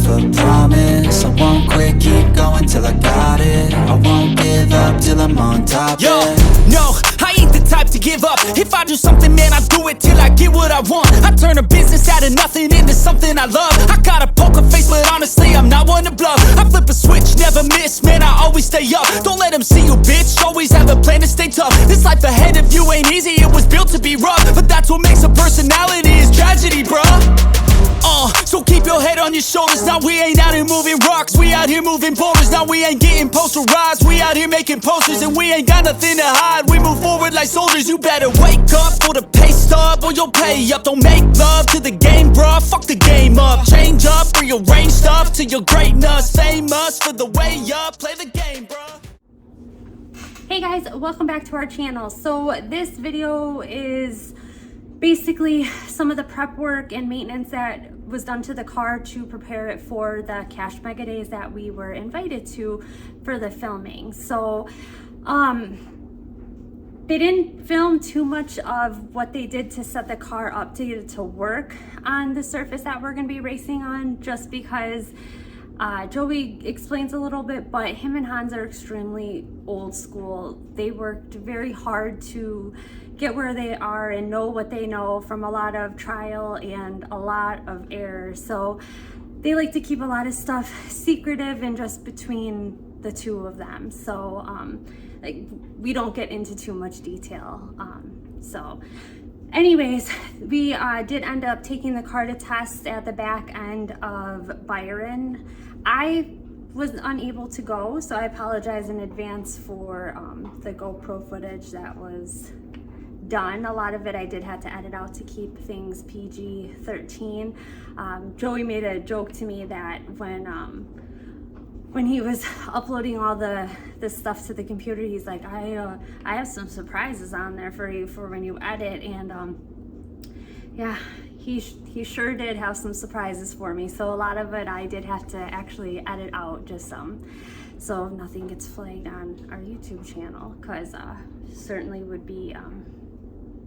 myself a promise. I won't quit, keep going till I got it. I won't give up till I'm on top. Yo, no, I ain't the type to give up. If I do something, man, I do it till I get what I want. I turn a business out of nothing into something I love. I got a poker face, but honestly, I'm not one to bluff. I flip a switch, never miss, man, I always stay up. Don't let them see you, bitch, always have a plan to stay tough. This life ahead of you ain't easy, it was built to be rough. But that's what makes a personality, is tragedy, bruh. So keep your head on your shoulders. Now we ain't out here moving rocks, we out here moving boulders. Now we ain't getting posterized, we out here making posters. And we ain't got nothing to hide, we move forward like soldiers. You better wake up for the pay stub, or you'll pay up. Don't make love to the game, bruh, fuck the game up. Change up, rearrange stuff to your greatness. Famous for the way up, play the game, bruh. Hey guys, welcome back to our channel. So this video is basically some of the prep work and maintenance that was done to the car to prepare it for the Cash Mega Days that we were invited to for the filming. So they didn't film too much of what they did to set the car up to get it to work on the surface that we're going to be racing on, just because Joey explains a little bit, but him and Hans are extremely old school. They worked very hard to get where they are and know what they know from a lot of trial and a lot of error. So they like to keep a lot of stuff secretive and just between the two of them. So like, we don't get into too much detail. So anyways, we did end up taking the car to test at the back end of Byron. I was unable to go, so I apologize in advance for the GoPro footage that was done. A lot of it I did have to edit out to keep things PG-13. Joey made a joke to me that when he was uploading all the stuff to the computer, he's like, I have some surprises on there for you for when you edit. And yeah, he sure did have some surprises for me. So a lot of it I did have to actually edit out, just so nothing gets flagged on our YouTube channel, because certainly would be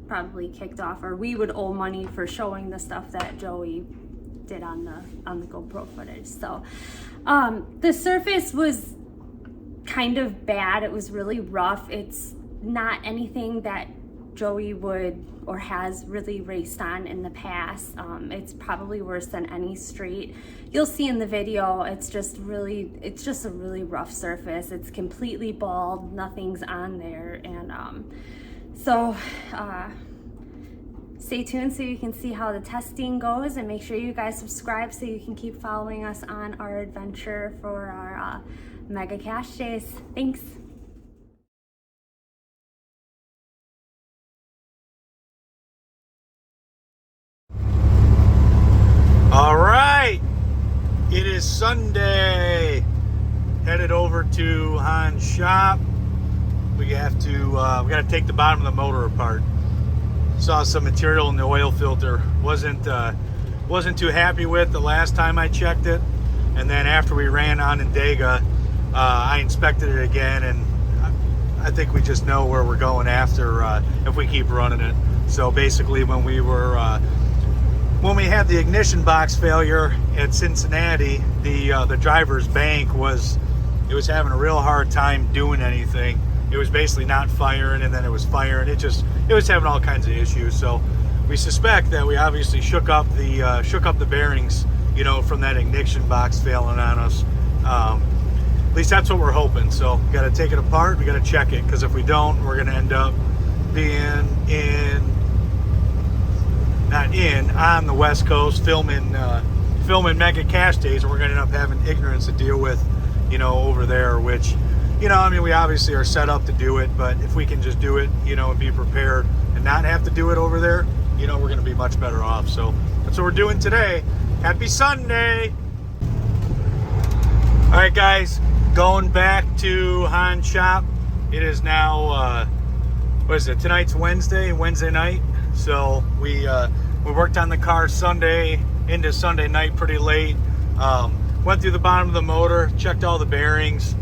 probably kicked off, or we would owe money for showing the stuff that Joey did on the GoPro footage. So the surface was kind of bad. It was really rough. It's not anything that Joey would or has really raced on in the past. It's probably worse than any street you'll see in the video. It's just a really rough surface. It's completely bald, nothing's on there. And so stay tuned so you can see how the testing goes, and make sure you guys subscribe so you can keep following us on our adventure for our Mega Cash Days. Thanks. All right, it is Sunday. Headed over to Hans' shop. We got to take the bottom of the motor apart. Saw some material in the oil filter. Wasn't too happy with the last time I checked it. And then after we ran Onondaga, I inspected it again, and I think we just know where we're going after if we keep running it. So basically, when we had the ignition box failure at Cincinnati, the driver's bank was having a real hard time doing anything. It was basically not firing, and then it was firing. It was having all kinds of issues. So we suspect that we obviously shook up the bearings, you know, from that ignition box failing on us. At least that's what we're hoping. So we got to take it apart. We got to check it, because if we don't, we're going to end up being on the West Coast filming Mega Cash Days, and we're going to end up having ignorance to deal with, you know, over there, which, you know, I mean, we obviously are set up to do it, but if we can just do it, you know, and be prepared and not have to do it over there, you know, we're going to be much better off. So that's what we're doing today. Happy Sunday. All right, guys, going back to Hans' shop. It is now, what is it? Tonight's Wednesday night. So we worked on the car Sunday into Sunday night pretty late. Went through the bottom of the motor, checked all the bearings,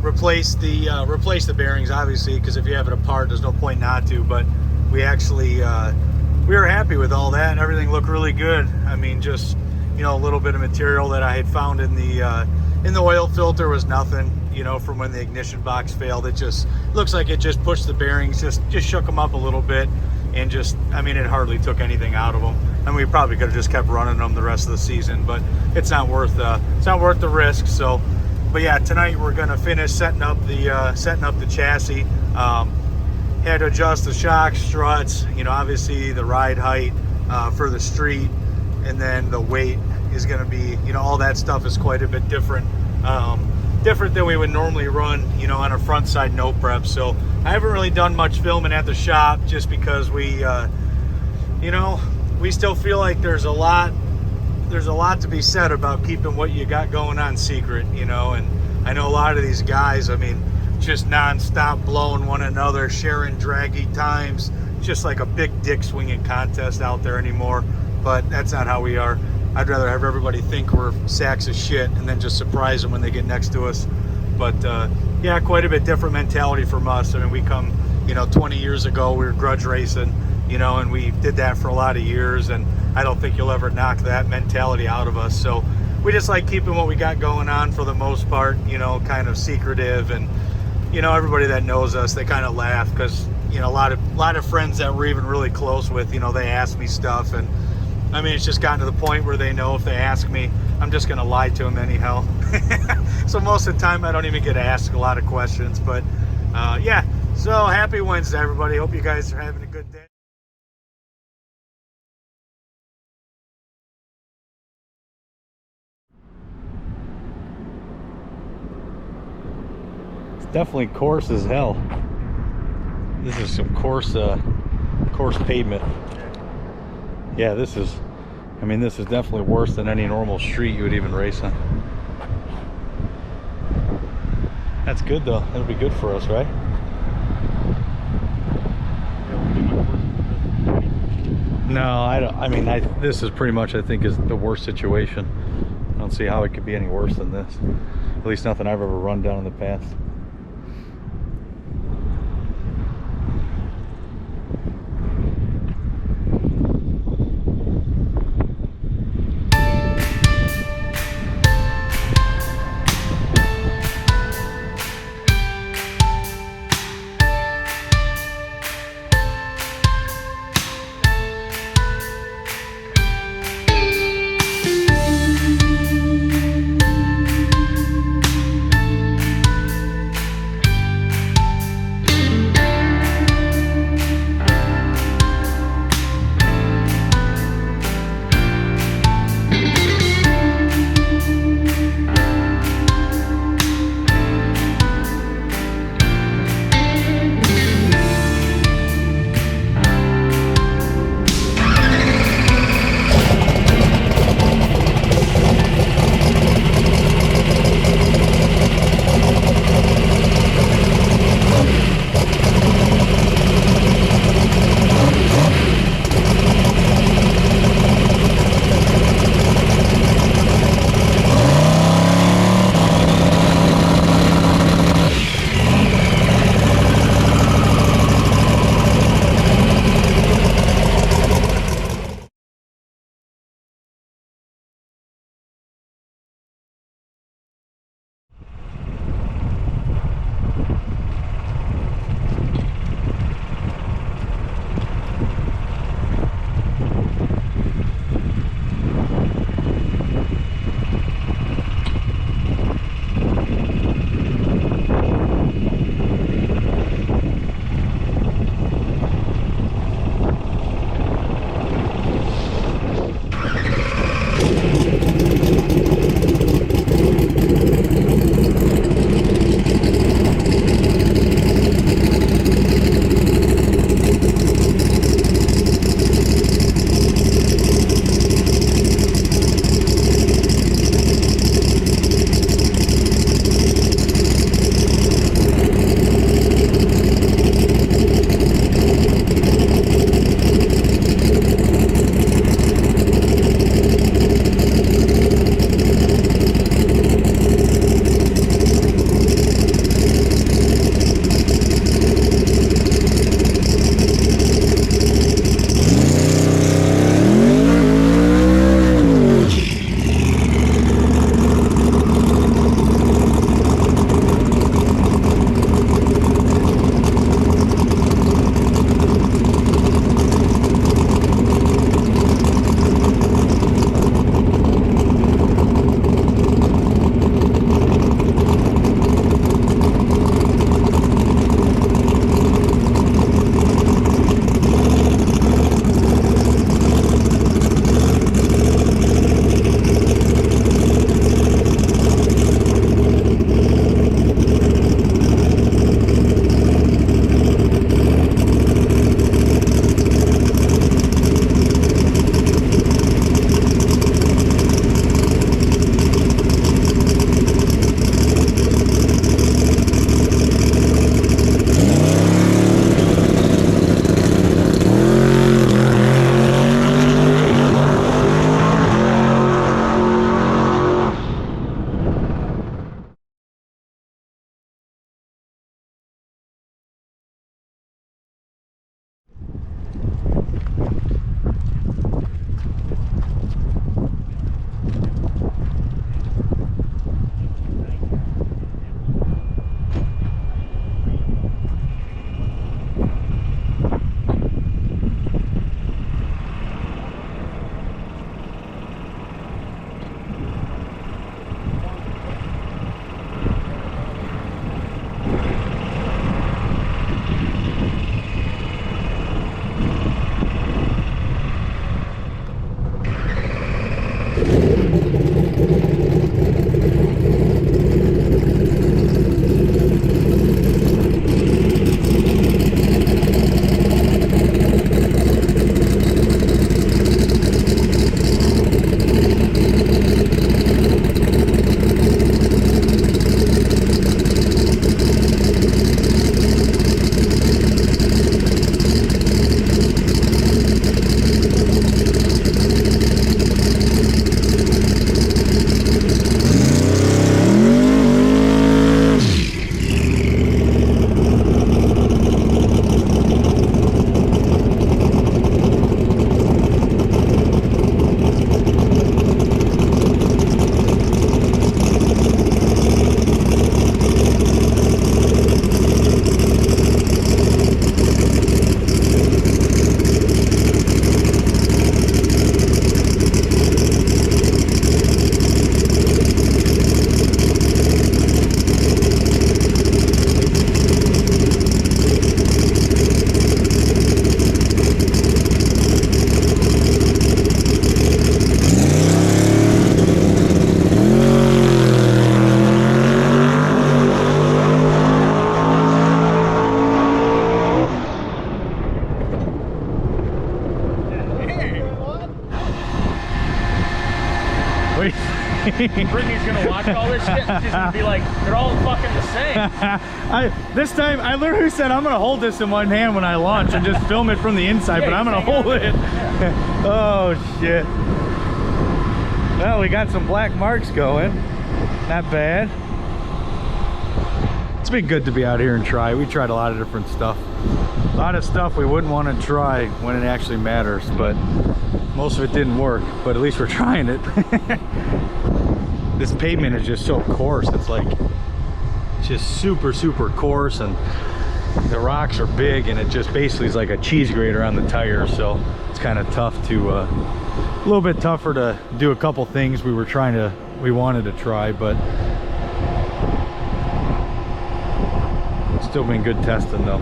replaced the bearings, obviously, because if you have it apart, there's no point not to. But we actually we were happy with all that, and everything looked really good. I mean, just you know, a little bit of material that I had found in the oil filter was nothing, you know, from when the ignition box failed. It just looks like it just pushed the bearings, just shook them up a little bit, and just, I mean, it hardly took anything out of them. And we probably could have just kept running them the rest of the season, but it's not worth the risk. So, but yeah, tonight we're gonna finish setting up the chassis. Had to adjust the shocks, struts, you know, obviously the ride height for the street, and then the weight is going to be, you know, all that stuff is quite a bit different than we would normally run, you know, on a front side no prep. So I haven't really done much filming at the shop, just because we you know, we still feel like there's a lot to be said about keeping what you got going on secret, you know. And I know a lot of these guys, I mean, just non-stop blowing one another, sharing draggy times, just like a big dick swinging contest out there anymore. But that's not how we are. I'd rather have everybody think we're sacks of shit and then just surprise them when they get next to us. But yeah, quite a bit different mentality from us. I mean, we come, you know, 20 years ago we were grudge racing, you know, and we did that for a lot of years, and I don't think you'll ever knock that mentality out of us. So we just like keeping what we got going on for the most part, you know, kind of secretive. And you know, everybody that knows us, they kind of laugh, because, you know, a lot of friends that we're even really close with, you know, they ask me stuff, and I mean, it's just gotten to the point where they know if they ask me, I'm just gonna lie to them anyhow. So most of the time I don't even get asked a lot of questions. But yeah, so happy Wednesday, everybody. Hope you guys are having a good day. Definitely coarse as hell. This is some coarse pavement. Yeah, this is, I mean, this is definitely worse than any normal street you would even race on. That's good though. That'll be good for us, right? No, I don't. I mean, this is pretty much, I think, is the worst situation. I don't see how it could be any worse than this. At least nothing I've ever run down in the past. Brittany's gonna watch all this shit and she's gonna be like, they're all fucking the same. This time, I literally said I'm gonna hold this in one hand when I launch and just film it from the inside, but I'm gonna hold it. Oh shit. Well, we got some black marks going. Not bad. It's been good to be out here and try. We tried a lot of different stuff. A lot of stuff we wouldn't want to try when it actually matters, but most of it didn't work, but at least we're trying it. This pavement is just so coarse. It's like, it's just super, super coarse, and the rocks are big, and it just basically is like a cheese grater on the tires. So it's kind of tough to, a little bit tougher to do a couple things we wanted to try, but still been good testing though.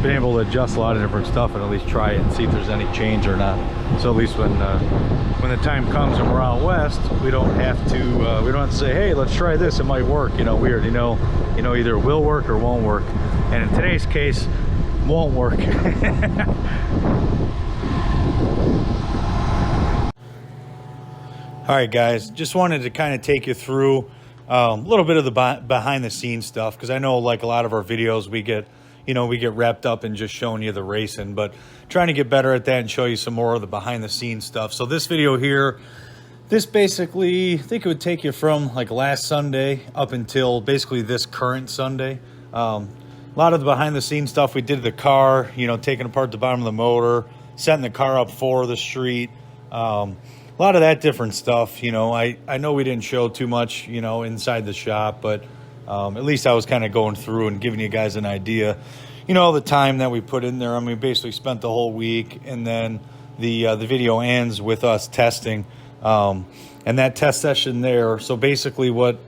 Been able to adjust a lot of different stuff and at least try it and see if there's any change or not. So at least when the time comes and we're out west, we don't have to say, hey, let's try this, it might work. You know, we already know, either it will work or won't work. And in today's case, won't work. All right, guys, just wanted to kind of take you through a little bit of the behind the scenes stuff, because I know, like a lot of our videos, we get wrapped up in just showing you the racing, but trying to get better at that and show you some more of the behind the scenes stuff. So this video here, this basically, I think it would take you from like last Sunday up until basically this current Sunday. A lot of the behind the scenes stuff we did to the car, taking apart the bottom of the motor, setting the car up for the street, a lot of that different stuff. I know we didn't show too much, inside the shop, but at least I was kind of going through and giving you guys an idea, the time that we put in there. I mean, basically spent the whole week, and then the video ends with us testing, and that test session there. So basically what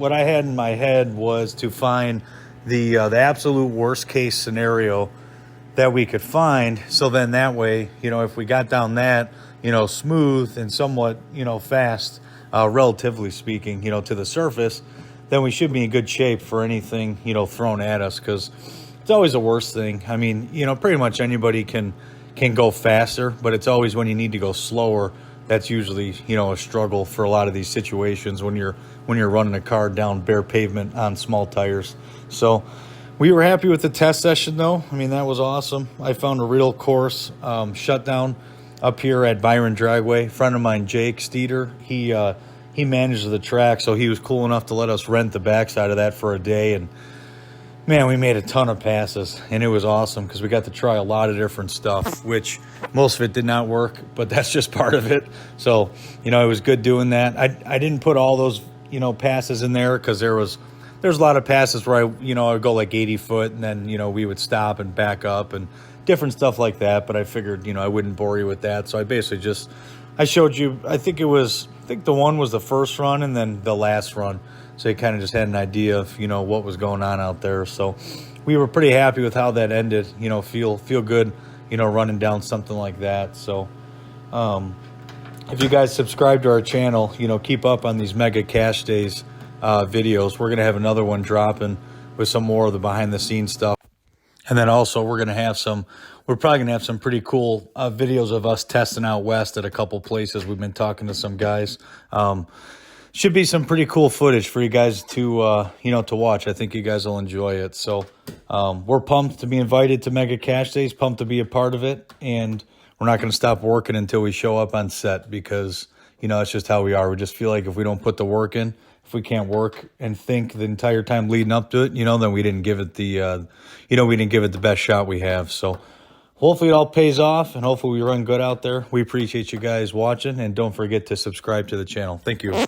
I had in my head was to find the absolute worst case scenario that we could find. So then that way, if we got down that, smooth and somewhat, fast, relatively speaking, to the surface, then we should be in good shape for anything, thrown at us, because it's always the worst thing. I mean, pretty much anybody can go faster, but it's always when you need to go slower that's usually, a struggle for a lot of these situations when you're running a car down bare pavement on small tires. So we were happy with the test session though. I mean, that was awesome. I found a real course shutdown up here at Byron Dragway. A friend of mine, Jake Steeder, he manages the track, so he was cool enough to let us rent the backside of that for a day. And man, we made a ton of passes, and it was awesome because we got to try a lot of different stuff, which most of it did not work, but that's just part of it. So, it was good doing that. I didn't put all those, passes in there, because there's a lot of passes where I would go like 80 foot, and then, we would stop and back up and different stuff like that. But I figured, I wouldn't bore you with that. So I basically I showed you, I think the one was the first run and then the last run. So you kind of just had an idea of, what was going on out there. So we were pretty happy with how that ended, feel good, running down something like that. So if you guys subscribe to our channel, keep up on these Mega Cash Days videos. We're going to have another one dropping with some more of the behind the scenes stuff. And then also we're probably going to have some pretty cool videos of us testing out west at a couple places. We've been talking to some guys. Should be some pretty cool footage for you guys to, to watch. I think you guys will enjoy it. So we're pumped to be invited to Mega Cash Days, pumped to be a part of it. And we're not going to stop working until we show up on set, because, it's just how we are. We just feel like if we don't put the work in, if we can't work and think the entire time leading up to it, then we didn't give it the best shot we have. So hopefully it all pays off, and hopefully we run good out there. We appreciate you guys watching, and don't forget to subscribe to the channel. Thank you.